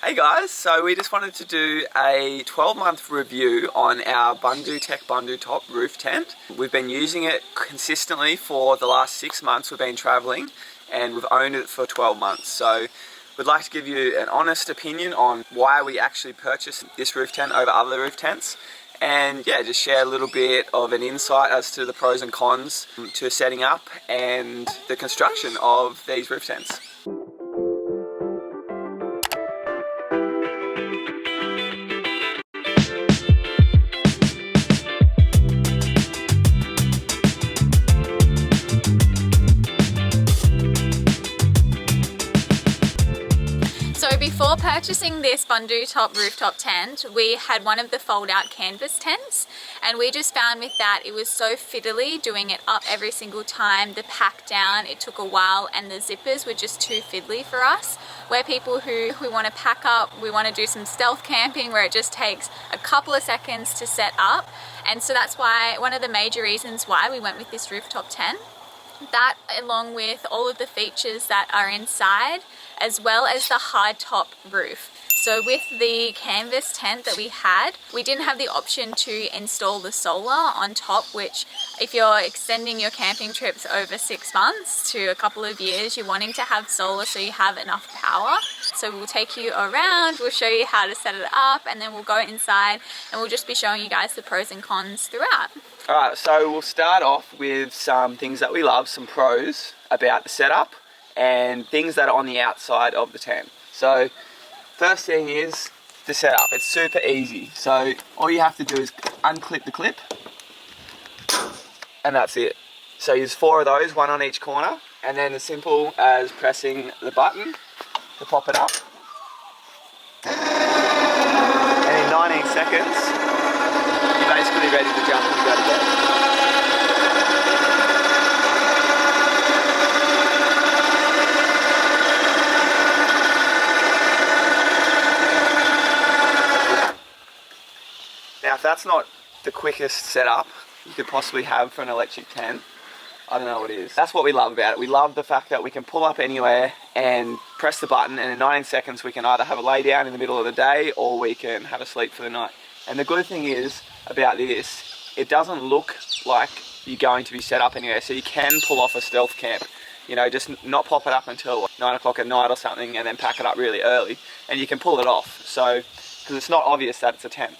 Hey guys, so we just wanted to do a 12-month review on our Bundutec Bundutop Roof Tent. We've been using it consistently for the last 6 months we've been travelling, and we've owned it for 12 months. So we'd like to give you an honest opinion on why we actually purchased this roof tent over other roof tents. And yeah, just share a little bit of an insight as to the pros and cons to setting up and the construction of these roof tents. So before purchasing this Bundutop rooftop tent, we had one of the fold-out canvas tents, and we just found with that it was so fiddly doing it up every single time. The pack down, it took a while, and the zippers were just too fiddly for us. We're people who want to pack up, we want to do some stealth camping where it just takes a couple of seconds to set up, and so that's why one of the major reasons why we went with this rooftop tent. That, along with all of the features that are inside, as well as the hard top roof. So with the canvas tent that we had, we didn't have the option to install the solar on top, which if you're extending your camping trips over 6 months to a couple of years, you're wanting to have solar so you have enough power. So we'll take you around, we'll show you how to set it up, and then we'll go inside and we'll just be showing you guys the pros and cons throughout. Alright, so we'll start off with some things that we love, some pros about the setup and things that are on the outside of the tent. So first thing is the setup. It's super easy. So all you have to do is unclip the clip and that's it. So there's 4 of those, 1 on each corner, and then as simple as pressing the button to pop it up. And in 19 seconds, you're basically ready to jump and go to bed. Now, if that's not the quickest setup you could possibly have for an electric tent, I don't know what is. That's what we love about it. We love the fact that we can pull up anywhere and press the button, and in 19 seconds we can either have a lay down in the middle of the day or we can have a sleep for the night. And the good thing is about this, it doesn't look like you're going to be set up anywhere, so you can pull off a stealth camp. You know, just not pop it up until 9 o'clock at night or something and then pack it up really early, and you can pull it off. So, because it's not obvious that it's a tent,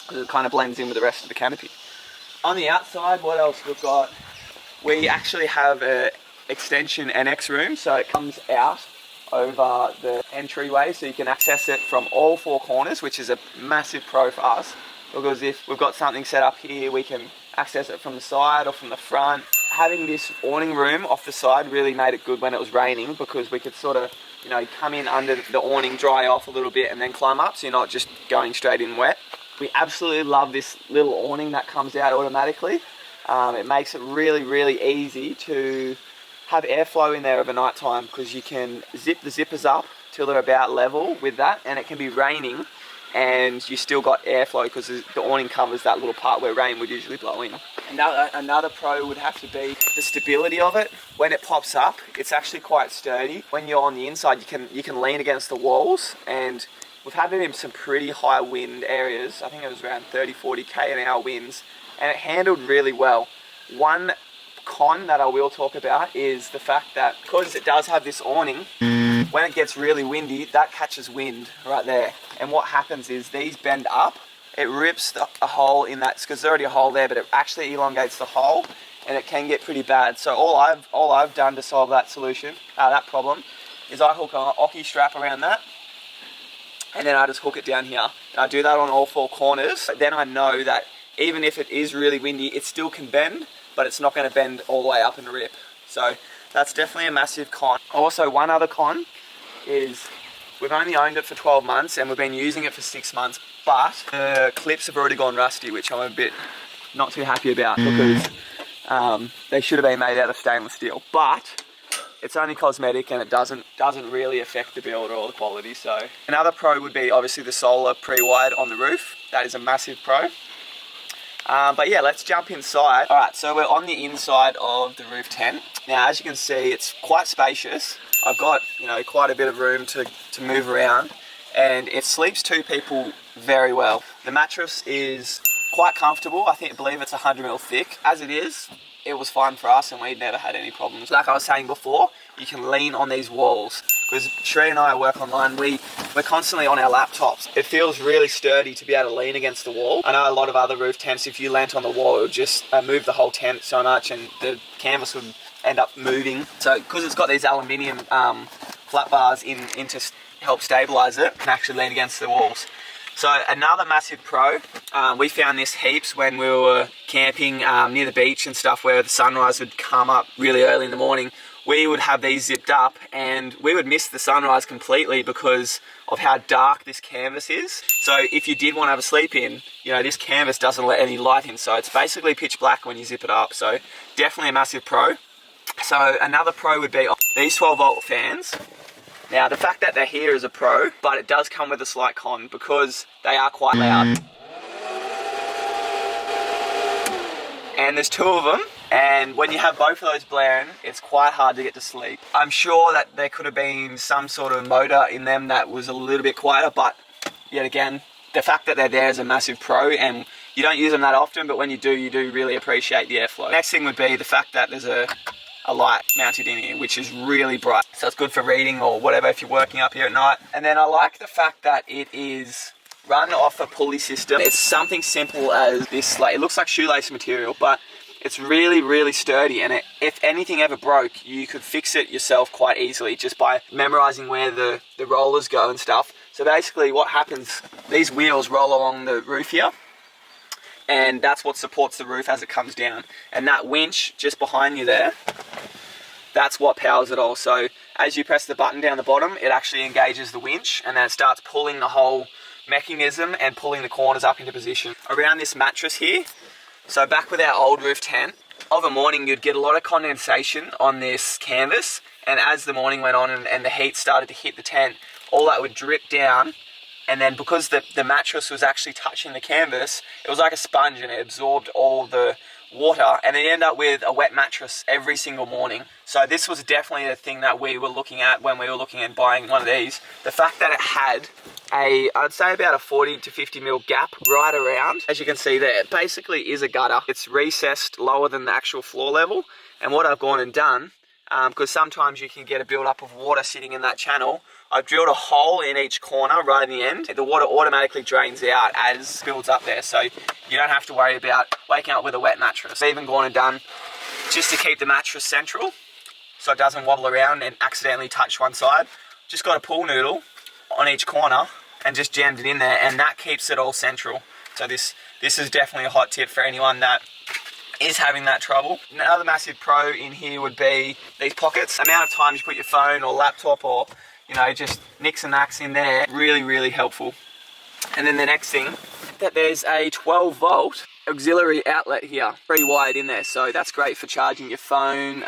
because it kind of blends in with the rest of the canopy. On the outside, what else we've got? We actually have an extension annex room, so it comes out over the entryway, so you can access it from all 4 corners, which is a massive pro for us, because if we've got something set up here, we can access it from the side or from the front. Having this awning room off the side really made it good when it was raining, because we could sort of, you know, come in under the awning, dry off a little bit, and then climb up, so you're not just going straight in wet. We absolutely love this little awning that comes out automatically. It makes it really easy to have airflow in there over night time, because you can zip the zippers up till they're about level with that, and it can be raining and you still got airflow because the awning covers that little part where rain would usually blow in. Another pro would have to be the stability of it. When it pops up, it's actually quite sturdy. When you're on the inside, you can lean against the walls, and we've had it in some pretty high wind areas. I think it was around 30-40 km/h winds, and it handled really well. One con that I will talk about is the fact that because it does have this awning, when it gets really windy, that catches wind right there. And what happens is these bend up, it rips a hole in that, because there's already a hole there, but it actually elongates the hole, and it can get pretty bad. So all I've done to solve that problem, is I hook an Oki strap around that, and then I just hook it down here. And I do that on all 4 corners. But then I know that even if it is really windy, it still can bend, but it's not going to bend all the way up and rip. So that's definitely a massive con. Also, one other con is we've only owned it for 12 months and we've been using it for 6 months, but the clips have already gone rusty, which I'm a bit not too happy about, because they should have been made out of stainless steel. But it's only cosmetic and it doesn't really affect the build or the quality. So another pro would be obviously the solar pre-wired on the roof. That is a massive pro. But yeah, let's jump inside. Alright, so we're on the inside of the roof tent. Now, as you can see, it's quite spacious. I've got, you know, quite a bit of room to move around. and it sleeps 2 people very well. The mattress is quite comfortable. I believe it's 100mm thick. As it is, it was fine for us and we never had any problems. Like I was saying before, you can lean on these walls. Because Shree and I work online, we're constantly on our laptops. It feels really sturdy to be able to lean against the wall. I know a lot of other roof tents, if you leant on the wall, it would just move the whole tent so much and the canvas would end up moving. So because it's got these aluminium flat bars in to help stabilize it, you can actually lean against the walls. So another massive pro, we found this heaps when we were camping near the beach and stuff, where the sunrise would come up really early in the morning. We would have these zipped up and we would miss the sunrise completely because of how dark this canvas is. So if you did want to have a sleep in, you know, this canvas doesn't let any light in, so it's basically pitch black when you zip it up. So definitely a massive pro. So another pro would be these 12-volt fans. Now the fact that they're here is a pro, but it does come with a slight con because they are quite loud. And there's 2 of them, and when you have both of those blaring, it's quite hard to get to sleep. I'm sure that there could have been some sort of motor in them that was a little bit quieter, but yet again, the fact that they're there is a massive pro, and you don't use them that often, but when you do really appreciate the airflow. Next thing would be the fact that there's a light mounted in here, which is really bright. So it's good for reading or whatever if you're working up here at night. And then I like the fact that it is run off a pulley system. It's something simple as this, like, it looks like shoelace material, but it's really sturdy, and if anything ever broke, you could fix it yourself quite easily just by memorizing where the rollers go and stuff. So basically what happens, these wheels roll along the roof here, and that's what supports the roof as it comes down. And that winch just behind you there, that's what powers it all. So as you press the button down the bottom, it actually engages the winch, and then it starts pulling the whole mechanism and pulling the corners up into position. Around this mattress here, so back with our old roof tent, of a morning you'd get a lot of condensation on this canvas, and as the morning went on and the heat started to hit the tent, all that would drip down, and then because the mattress was actually touching the canvas, it was like a sponge and it absorbed all the water, and then you end up with a wet mattress every single morning. So this was definitely the thing that we were looking at when we were looking at buying one of these. The fact that it had I'd say about a 40 to 50mm gap right around, as you can see there, it basically is a gutter. It's recessed lower than the actual floor level, and what I've gone and done, because sometimes you can get a build up of water sitting in that channel, I've drilled a hole in each corner right in the end. The water automatically drains out as it builds up there, so you don't have to worry about waking up with a wet mattress. I've even gone and done, just to keep the mattress central, so it doesn't wobble around and accidentally touch one side, just got a pool noodle on each corner and just jammed it in there, and that keeps it all central. So this is definitely a hot tip for anyone that is having that trouble. Another massive pro in here would be these pockets. The amount of times you put your phone or laptop or, you know, just nicks and knacks in there, really helpful. And then the next thing, that there's a 12-volt auxiliary outlet here, pre-wired in there, so that's great for charging your phone.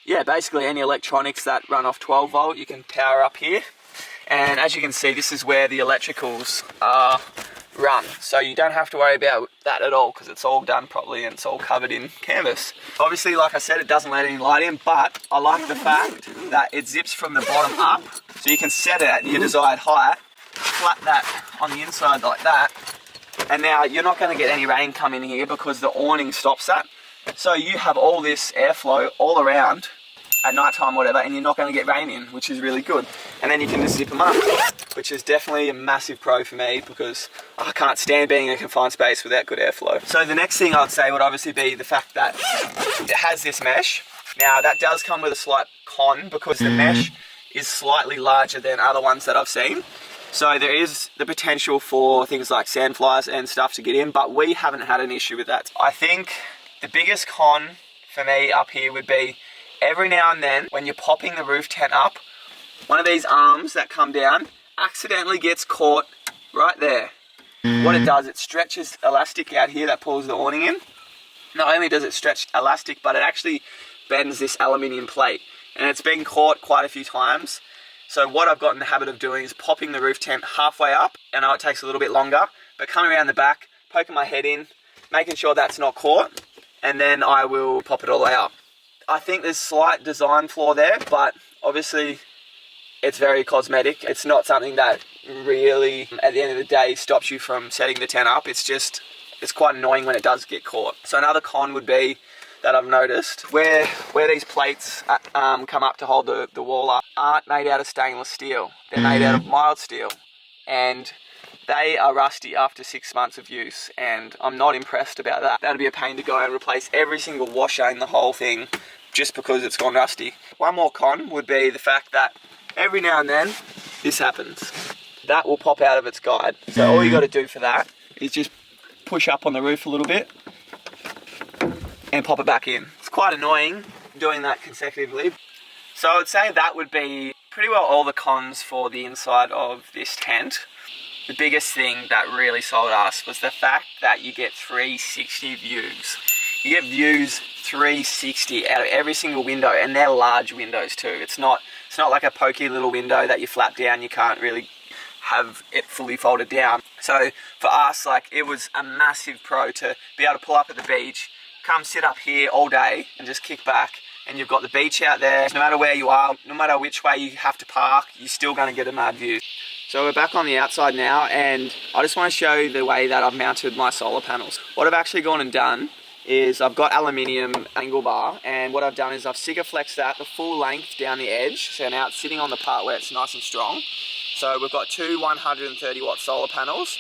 Yeah, basically any electronics that run off 12-volt, you can power up here. And as you can see, this is where the electricals are run, so you don't have to worry about that at all because it's all done properly and it's all covered in canvas. Obviously, like I said, it doesn't let any light in, but I like the fact that it zips from the bottom up, so you can set it at your desired height, flat that on the inside like that, and now you're not going to get any rain come in here because the awning stops that. So you have all this airflow all around at night time, whatever, and you're not going to get rain in, which is really good. And then you can just zip them up, which is definitely a massive pro for me because I can't stand being in a confined space without good airflow. So the next thing I'd say would obviously be the fact that it has this mesh. Now that does come with a slight con because the mesh is slightly larger than other ones that I've seen. So there is the potential for things like sandflies and stuff to get in, but we haven't had an issue with that. I think the biggest con for me up here would be every now and then when you're popping the roof tent up, one of these arms that come down accidentally gets caught right there. What it does, it stretches elastic out here that pulls the awning in. Not only does it stretch elastic, but it actually bends this aluminium plate, and it's been caught quite a few times. So what I've got in the habit of doing is popping the roof tent halfway up. I know it takes a little bit longer, but coming around the back, poking my head in, making sure that's not caught, and then I will pop it all the way up. I think there's slight design flaw there, but obviously it's very cosmetic. It's not something that really, at the end of the day, stops you from setting the tent up. It's quite annoying when it does get caught. So another con would be that I've noticed where these plates come up to hold the wall up aren't made out of stainless steel. They're made out of mild steel, and they are rusty after 6 months of use, and I'm not impressed about that. That'd be a pain to go and replace every single washer in the whole thing just because it's gone rusty. One more con would be the fact that every now and then this happens. That will pop out of its guide. So all you got to do for that is just push up on the roof a little bit and pop it back in. It's quite annoying doing that consecutively. So I would say that would be pretty well all the cons for the inside of this tent. The biggest thing that really sold us was the fact that you get 360 views. You get views 360 out of every single window, and they're large windows too. It's not like a pokey little window that you flap down, you can't really have it fully folded down. So for us, like, it was a massive pro to be able to pull up at the beach, come sit up here all day and just kick back, and you've got the beach out there. No matter where you are, no matter which way you have to park, you're still going to get a mad view. So we're back on the outside now, and I just want to show you the way that I've mounted my solar panels. What I've actually gone and done is I've got aluminium angle bar, and what I've done is I've Sigaflexed that the full length down the edge, so now it's sitting on the part where it's nice and strong. So we've got two 130 watt solar panels.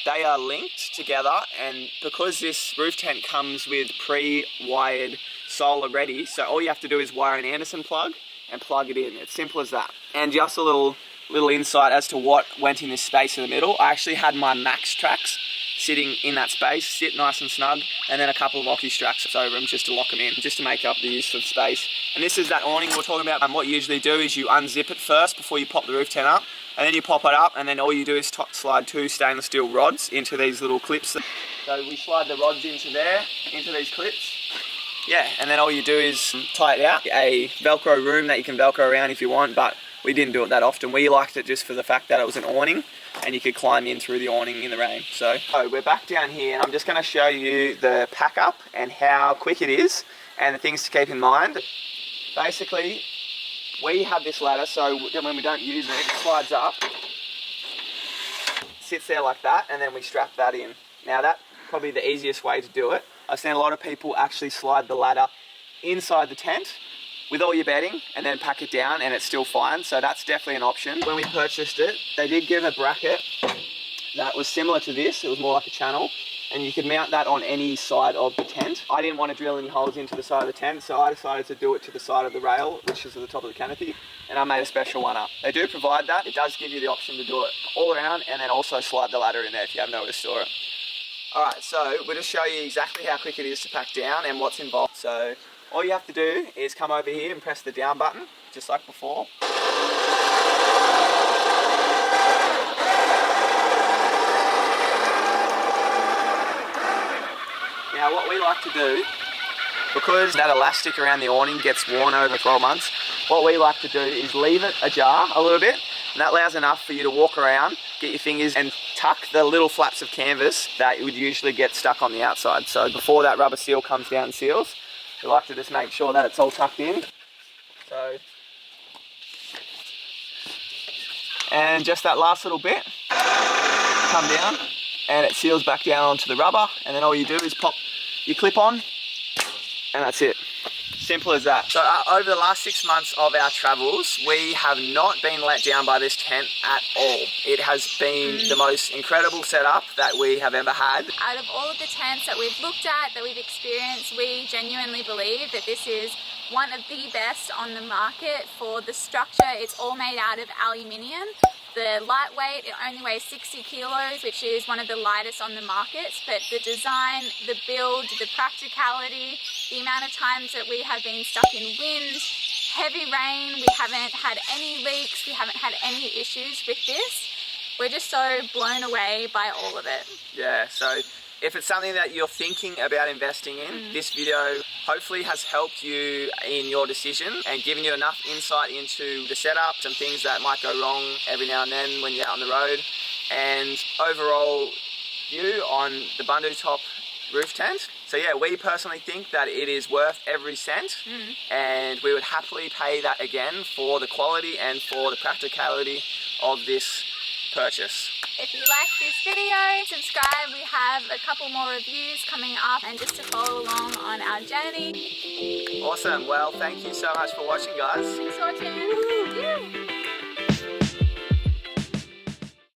They are linked together, and because this roof tent comes with pre-wired solar ready, so all you have to do is wire an Anderson plug and plug it in. It's simple as that. And just a little insight as to what went in this space in the middle. I actually had my Max tracks sitting in that space, sit nice and snug, and then a couple of Occy tracks over them just to lock them in, just to make up the use of space. And this is that awning we were talking about. What you usually do is you unzip it first before you pop the roof tent up, and then you pop it up, and then all you do is slide two stainless steel rods into these little clips. So we slide the rods into these clips. Yeah, and then all you do is tie it out. A Velcro room that you can Velcro around if you want, but we didn't do it that often. We liked it just for the fact that it was an awning and you could climb in through the awning in the rain. So we're back down here, and I'm just going to show you the pack up and how quick it is and the things to keep in mind. Basically, we have this ladder, so when we don't use it, it slides up, sits there like that, and then we strap that in. Now that's probably the easiest way to do it. I've seen a lot of people actually slide the ladder inside the tent with all your bedding and then pack it down, and it's still fine. So that's definitely an option. When we purchased it, they did give a bracket that was similar to this. It was more like a channel, and you could mount that on any side of the tent. I didn't want to drill any holes into the side of the tent, so I decided to do it to the side of the rail, which is at the top of the canopy, and I made a special one up. They do provide that. It does give you the option to do it all around and then also slide the ladder in there if you have nowhere to store it. Alright, so we'll just show you exactly how quick it is to pack down and what's involved. So all you have to do is come over here and press the down button, just like before. Now what we like to do, because that elastic around the awning gets worn over 12 months, what we like to do is leave it ajar a little bit, and that allows enough for you to walk around, get your fingers and tuck the little flaps of canvas that would usually get stuck on the outside. So before that rubber seal comes down and seals, we like to just make sure that it's all tucked in. So, and just that last little bit, come down, and it seals back down onto the rubber, and then all you do is pop your clip on, and that's it. Simple as that. So over the last 6 months of our travels, we have not been let down by this tent at all. It has been the most incredible setup that we have ever had. Out of all of the tents that we've looked at, that we've experienced, we genuinely believe that this is one of the best on the market for the structure. It's all made out of aluminium. The lightweight, it only weighs 60 kilos, which is one of the lightest on the market, but the design, the build, the practicality, the amount of times that we have been stuck in wind, heavy rain, we haven't had any leaks, we haven't had any issues with this. We're just so blown away by all of it. Yeah, so if it's something that you're thinking about investing in, this video hopefully has helped you in your decision and given you enough insight into the setup, some things that might go wrong every now and then when you're out on the road, and overall view on the Bundutop roof tent. So yeah, we personally think that it is worth every cent, and we would happily pay that again for the quality and for the practicality of this purchase. If you like this video, subscribe. We have a couple more reviews coming up, and just to follow along on our journey. Awesome. Well, thank you so much for watching, guys. Thanks for watching.